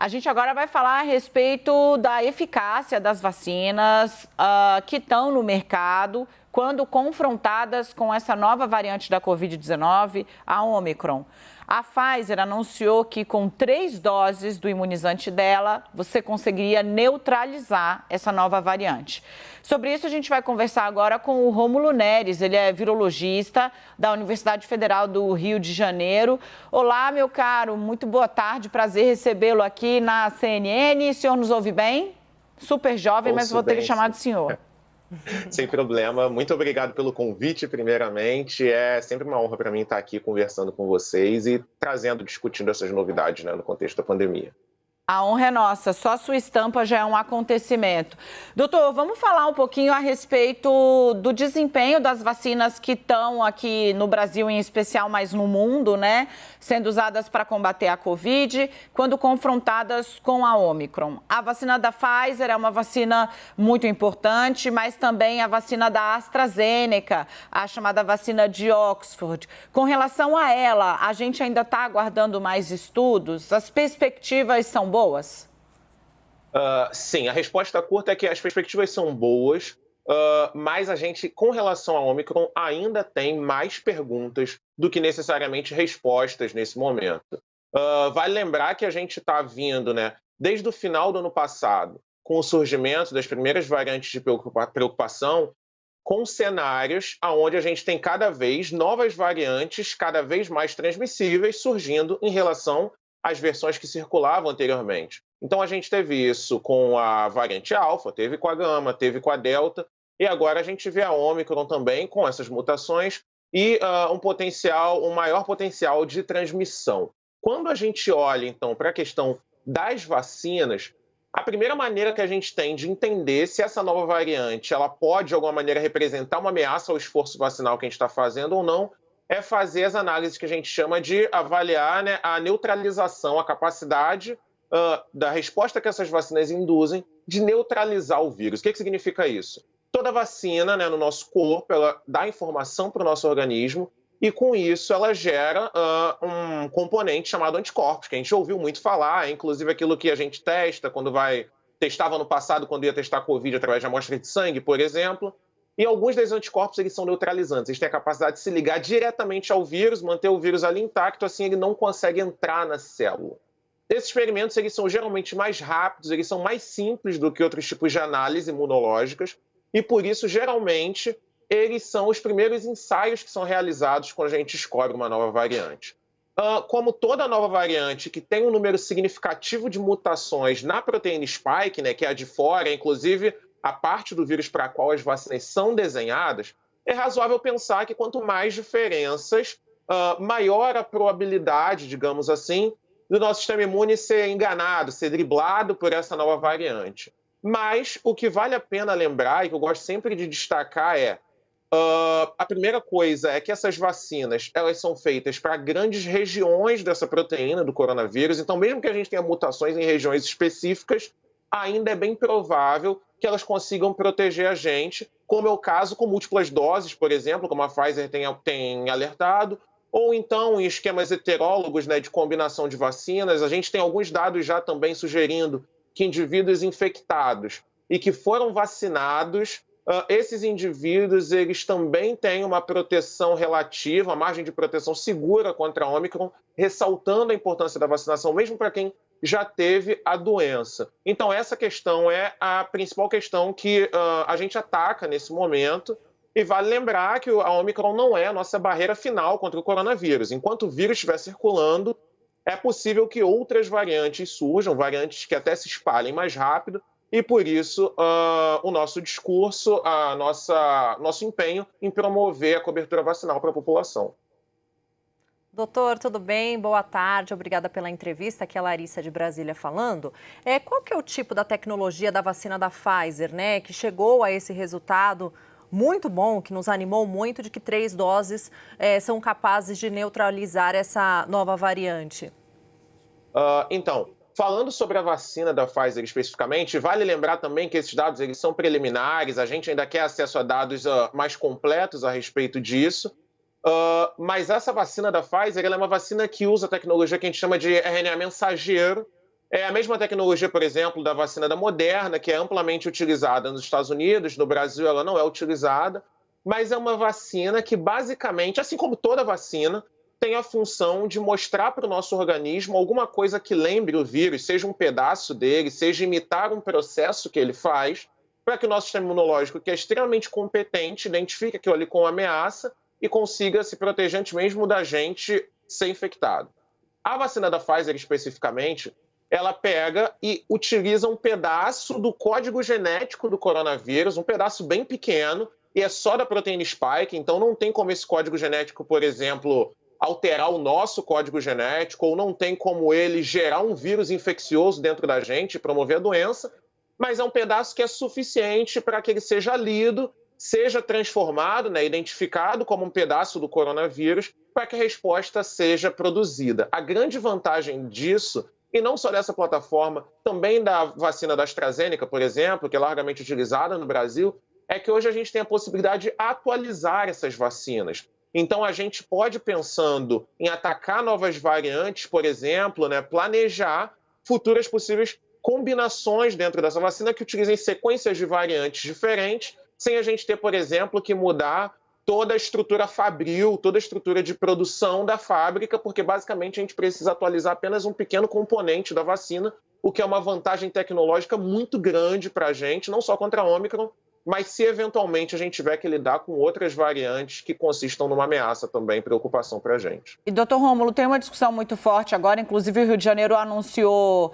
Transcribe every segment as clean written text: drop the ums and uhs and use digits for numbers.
A gente agora vai falar a respeito da eficácia das vacinas que estão no mercado quando confrontadas com essa nova variante da Covid-19, a Omicron. A Pfizer anunciou que com 3 doses do imunizante dela, você conseguiria neutralizar essa nova variante. Sobre isso, a gente vai conversar agora com o Rômulo Neres. Ele é virologista da Universidade Federal do Rio de Janeiro. Olá, meu caro, muito boa tarde, prazer recebê-lo aqui na CNN. O senhor nos ouve bem? Super jovem, mas vou ter que chamar de senhor. Sem problema. Muito obrigado pelo convite, primeiramente. É sempre uma honra para mim estar aqui conversando com vocês e discutindo essas novidades, né, no contexto da pandemia. A honra é nossa, só a sua estampa já é um acontecimento. Doutor, vamos falar um pouquinho a respeito do desempenho das vacinas que estão aqui no Brasil, em especial, mas no mundo, né? Sendo usadas para combater a Covid, quando confrontadas com a Omicron. A vacina da Pfizer é uma vacina muito importante, mas também a vacina da AstraZeneca, a chamada vacina de Oxford. Com relação a ela, a gente ainda está aguardando mais estudos? As perspectivas são boas? Sim, a resposta curta é que as perspectivas são boas, mas a gente, com relação ao Omicron, ainda tem mais perguntas do que necessariamente respostas nesse momento. Vale lembrar que a gente está vindo, né, desde o final do ano passado, com o surgimento das primeiras variantes de preocupação, com cenários onde a gente tem cada vez novas variantes, cada vez mais transmissíveis, surgindo em relação as versões que circulavam anteriormente. Então a gente teve isso com a variante Alfa, teve com a Gama, teve com a Delta, e agora a gente vê a Omicron também com essas mutações e um maior potencial de transmissão. Quando a gente olha, então, para a questão das vacinas, a primeira maneira que a gente tem de entender se essa nova variante ela pode, de alguma maneira, representar uma ameaça ao esforço vacinal que a gente está fazendo ou não, é fazer as análises que a gente chama de avaliar, né, a neutralização, a capacidade da resposta que essas vacinas induzem de neutralizar o vírus. O que significa isso? Toda vacina, né, no nosso corpo, ela dá informação para o nosso organismo e, com isso, ela gera um componente chamado anticorpos, que a gente ouviu muito falar, inclusive aquilo que a gente testa testava no passado, quando ia testar Covid através de amostra de sangue, por exemplo. E alguns desses anticorpos eles são neutralizantes, eles têm a capacidade de se ligar diretamente ao vírus, manter o vírus ali intacto, assim ele não consegue entrar na célula. Esses experimentos eles são geralmente mais rápidos, eles são mais simples do que outros tipos de análise imunológicas, e por isso, geralmente, eles são os primeiros ensaios que são realizados quando a gente descobre uma nova variante. Como toda nova variante que tem um número significativo de mutações na proteína spike, né, que é a de fora, inclusive a parte do vírus para a qual as vacinas são desenhadas, é razoável pensar que quanto mais diferenças, maior a probabilidade, digamos assim, do nosso sistema imune ser enganado, ser driblado por essa nova variante. Mas o que vale a pena lembrar, e que eu gosto sempre de destacar, a primeira coisa é que essas vacinas elas são feitas para grandes regiões dessa proteína do coronavírus, então mesmo que a gente tenha mutações em regiões específicas, ainda é bem provável que elas consigam proteger a gente, como é o caso com múltiplas doses, por exemplo, como a Pfizer tem alertado, ou então em esquemas heterólogos, né, de combinação de vacinas. A gente tem alguns dados já também sugerindo que indivíduos infectados e que foram vacinados, esses indivíduos eles também têm uma proteção relativa, uma margem de proteção segura contra a Omicron, ressaltando a importância da vacinação, mesmo para quem já teve a doença. Então, essa questão é a principal questão que a gente ataca nesse momento. E vale lembrar que a Omicron não é a nossa barreira final contra o coronavírus. Enquanto o vírus estiver circulando, é possível que outras variantes surjam, variantes que até se espalhem mais rápido, e por isso o nosso discurso, nosso empenho em promover a cobertura vacinal para a população. Doutor, tudo bem? Boa tarde, obrigada pela entrevista. Aqui é a Larissa de Brasília falando. Qual que é o tipo da tecnologia da vacina da Pfizer, né, que chegou a esse resultado muito bom, que nos animou muito, de que 3 doses são capazes de neutralizar essa nova variante? Então, falando sobre a vacina da Pfizer especificamente, vale lembrar também que esses dados eles são preliminares, a gente ainda quer acesso a dados mais completos a respeito disso, mas essa vacina da Pfizer ela é uma vacina que usa a tecnologia que a gente chama de RNA mensageiro, É a mesma tecnologia, por exemplo, da vacina da Moderna, que é amplamente utilizada nos Estados Unidos, no Brasil ela não é utilizada, mas é uma vacina que basicamente, assim como toda vacina, tem a função de mostrar para o nosso organismo alguma coisa que lembre o vírus, seja um pedaço dele, seja imitar um processo que ele faz, para que o nosso sistema imunológico, que é extremamente competente, identifique aquilo ali como ameaça e consiga se proteger antes mesmo da gente ser infectado. A vacina da Pfizer, especificamente, ela pega e utiliza um pedaço do código genético do coronavírus, um pedaço bem pequeno, e é só da proteína spike, então não tem como esse código genético, por exemplo, alterar o nosso código genético, ou não tem como ele gerar um vírus infeccioso dentro da gente e promover a doença, mas é um pedaço que é suficiente para que ele seja lido, seja transformado, né, identificado como um pedaço do coronavírus, para que a resposta seja produzida. A grande vantagem disso, e não só dessa plataforma, também da vacina da AstraZeneca, por exemplo, que é largamente utilizada no Brasil, é que hoje a gente tem a possibilidade de atualizar essas vacinas. Então, a gente pode, pensando em atacar novas variantes, por exemplo, né, planejar futuras possíveis combinações dentro dessa vacina que utilizem sequências de variantes diferentes, sem a gente ter, por exemplo, que mudar toda a estrutura fabril, toda a estrutura de produção da fábrica, porque basicamente a gente precisa atualizar apenas um pequeno componente da vacina, o que é uma vantagem tecnológica muito grande para a gente, não só contra a Ômicron, mas se eventualmente a gente tiver que lidar com outras variantes que consistam numa ameaça também, preocupação para a gente. E, doutor Rômulo, tem uma discussão muito forte agora, inclusive o Rio de Janeiro anunciou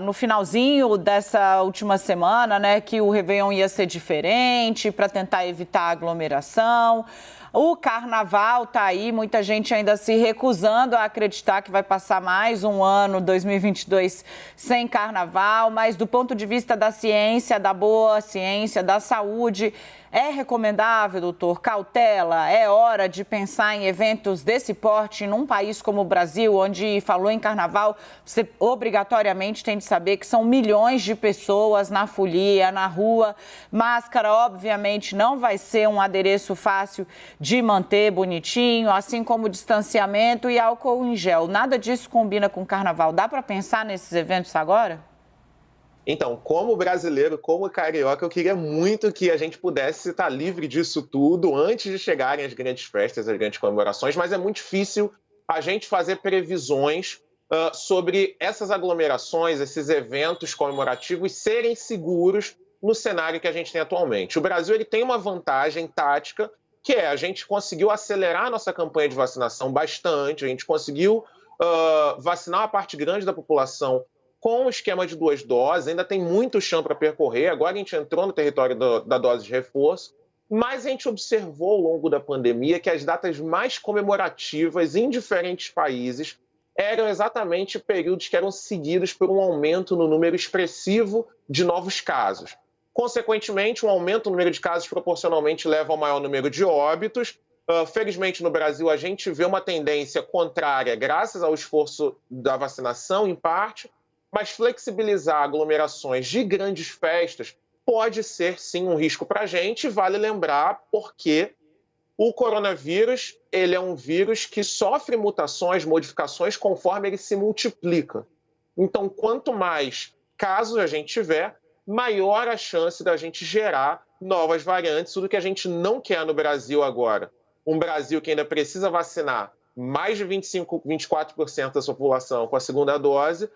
no finalzinho dessa última semana, né, que o Réveillon ia ser diferente para tentar evitar aglomeração. O carnaval está aí, muita gente ainda se recusando a acreditar que vai passar mais um ano, 2022, sem carnaval, mas do ponto de vista da ciência, da boa ciência, da saúde, é recomendável, doutor, cautela? É hora de pensar em eventos desse porte num país como o Brasil, onde falou em carnaval, você obrigatoriamente tem de saber que são milhões de pessoas na folia, na rua. Máscara, obviamente, não vai ser um adereço fácil de manter bonitinho, assim como distanciamento e álcool em gel. Nada disso combina com carnaval. Dá para pensar nesses eventos agora? Então, como brasileiro, como carioca, eu queria muito que a gente pudesse estar livre disso tudo antes de chegarem as grandes festas, as grandes comemorações, mas é muito difícil a gente fazer previsões sobre essas aglomerações, esses eventos comemorativos serem seguros no cenário que a gente tem atualmente. O Brasil ele tem uma vantagem tática, que é a gente conseguiu acelerar a nossa campanha de vacinação bastante, a gente conseguiu vacinar uma parte grande da população com o esquema de 2 doses, ainda tem muito chão para percorrer, agora a gente entrou no território da dose de reforço, mas a gente observou ao longo da pandemia que as datas mais comemorativas em diferentes países eram exatamente períodos que eram seguidos por um aumento no número expressivo de novos casos. Consequentemente, um aumento no número de casos proporcionalmente leva ao maior número de óbitos. Felizmente, no Brasil, a gente vê uma tendência contrária, graças ao esforço da vacinação, em parte, mas flexibilizar aglomerações de grandes festas pode ser, sim, um risco para a gente. Vale lembrar porque o coronavírus ele é um vírus que sofre mutações, modificações, conforme ele se multiplica. Então, quanto mais casos a gente tiver, maior a chance da gente gerar novas variantes, tudo que a gente não quer no Brasil agora. Um Brasil que ainda precisa vacinar mais de 24% da sua população com a segunda dose,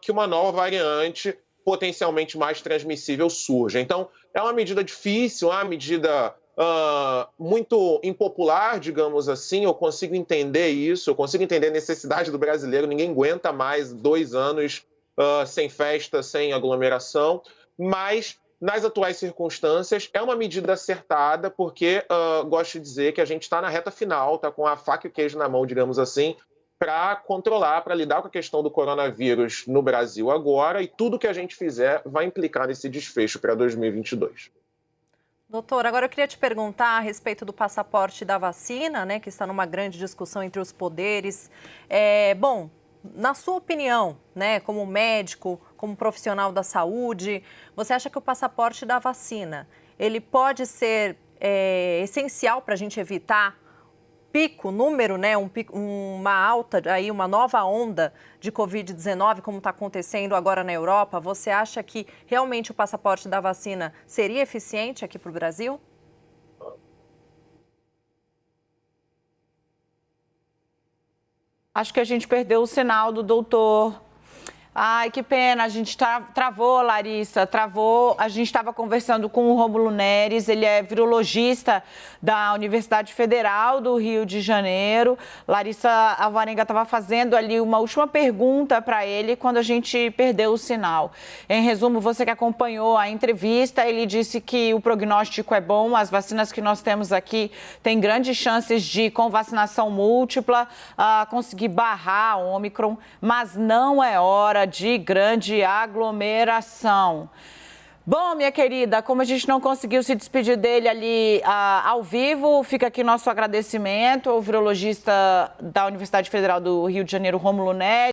que uma nova variante potencialmente mais transmissível surja. Então, é uma medida difícil, uma medida muito impopular, digamos assim. Eu consigo entender isso, eu consigo entender a necessidade do brasileiro. Ninguém aguenta mais 2 anos sem festa, sem aglomeração, mas nas atuais circunstâncias é uma medida acertada, porque gosto de dizer que a gente está na reta final, está com a faca e o queijo na mão, digamos assim, para controlar, para lidar com a questão do coronavírus no Brasil agora, e tudo que a gente fizer vai implicar nesse desfecho para 2022. Doutor, agora eu queria te perguntar a respeito do passaporte da vacina, né, que está numa grande discussão entre os poderes. Bom, na sua opinião, né, como médico, como profissional da saúde, você acha que o passaporte da vacina, ele pode ser essencial para a gente evitar pico, número, né, uma alta, aí uma nova onda de Covid-19, como está acontecendo agora na Europa, você acha que realmente o passaporte da vacina seria eficiente aqui para o Brasil? Acho que a gente perdeu o sinal do doutor. Ai, que pena, a gente travou, Larissa, travou. A gente estava conversando com o Rômulo Neres, ele é virologista da Universidade Federal do Rio de Janeiro. Larissa Alvarenga estava fazendo ali uma última pergunta para ele quando a gente perdeu o sinal. Em resumo, você que acompanhou a entrevista, ele disse que o prognóstico é bom, as vacinas que nós temos aqui têm grandes chances de, com vacinação múltipla, conseguir barrar a Ômicron, mas não é hora de grande aglomeração. Bom, minha querida, como a gente não conseguiu se despedir dele ali ao vivo, fica aqui nosso agradecimento ao virologista da Universidade Federal do Rio de Janeiro, Rômulo Neres.